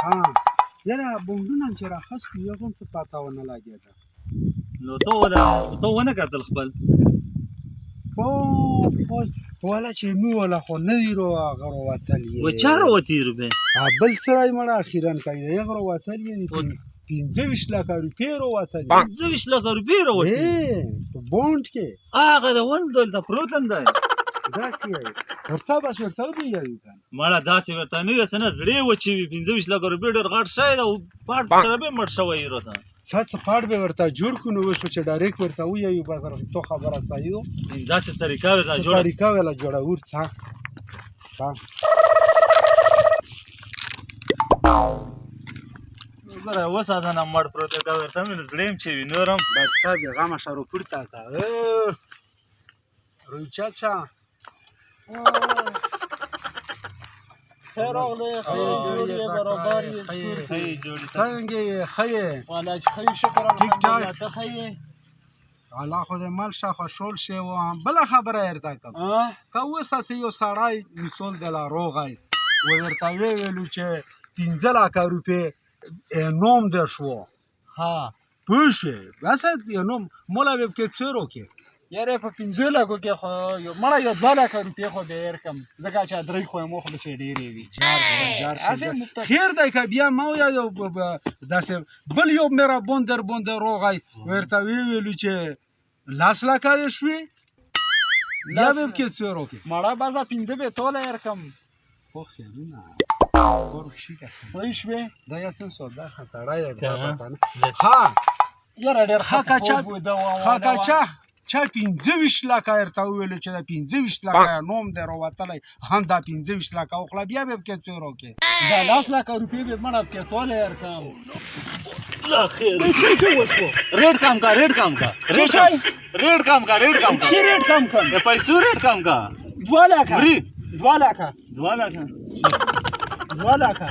ها یاره بونډونه چې راخستو یو هم څه پاته ونه لګېده نو ته ونه کتل خپل والا چې مې ولا خو نه دي هغه راوتلي و چا راوتي روپۍ بل څه رای مړه اخیرا کوي د هغه راوتلي دي 25 لکه روپۍ راوتلي 25 لکه روپۍ راوتي په بونډ کې هغه د ول دلته پروت هم دی داسې یې ورڅه به ورسره دی یو مړه داسې ورته نه وي څه نه زړې وچې وي 25 لکه روپۍ ډېر غټ شی ده او پاټ سره به مړ شوی یې راته څه پاټ به ورته جوړ کړو نو اوس به چې ډایرکټ ورته ووایو بس تو خبره صحیح ده داسې طریقه ورته جوړه طریقه ولا جوړه ورڅه ګوره وساته نه مړ پروت دی دا ورته مې زړې هم چې وي نور هم بس څه بې غمه شه روپورته که رویچت شه خیر راغلی خیر جوړې برابر یې څنګه یې ښه یې والا چې ښه یې شکر الحمدلله ته ښه یې الله خو دې مل شه خوشحال شې و بله خبره یې درته کوم که اوس هسې یو سړی مثال دله روغی و درته ویلو چې 15 لکه روپۍ نوم در شو ها پوه شوې بس یو نوم مولا به کې څه روکې یاره په 15 لکو کې خو مړه یو 2 لکه روپۍ خو به ډېر کم ځکه چې درې خو یې موخلو چې ډېرې وي خیر دی که بیا ما ویل داسې بل یو میرا بوندر روغی ورته ویلو چې 10 لکه دې شوې بیا به کې څه روکې مړه بازه 15 به توله یې کم خو خیرونه پوه شوې دا یا څه سودا سړی دی ها یاره ډېر چا 25 لکه ورته وویلو چې دا 25 لکه نوم دی راوتلی هم دا 25 لکه وخوله بیا به پکې څه روکې دا 10 لکه روپۍ به مړه پکې توله یې کم لا خیر ریټ کم کا ریټ کم کا څه ریټ کم کم د پیسو ریټ کم کا 2 لکه 2 لکه 2 لکه 2 لکه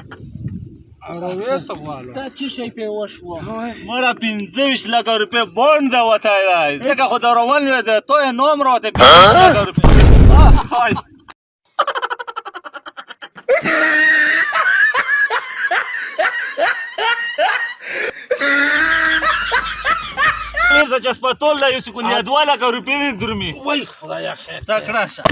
اړوې ته غواړم دا څه شی پې وشوه مړه 25 لکه روپۍ بونډ ده وتی دی ځکه خو د روان وی د تو یې نوم راوتی 25 لکه روپۍ ارزه چې سپتول له یو سکون 2 لکه روپۍ دې درومي وای خدایا خیر تکړه شه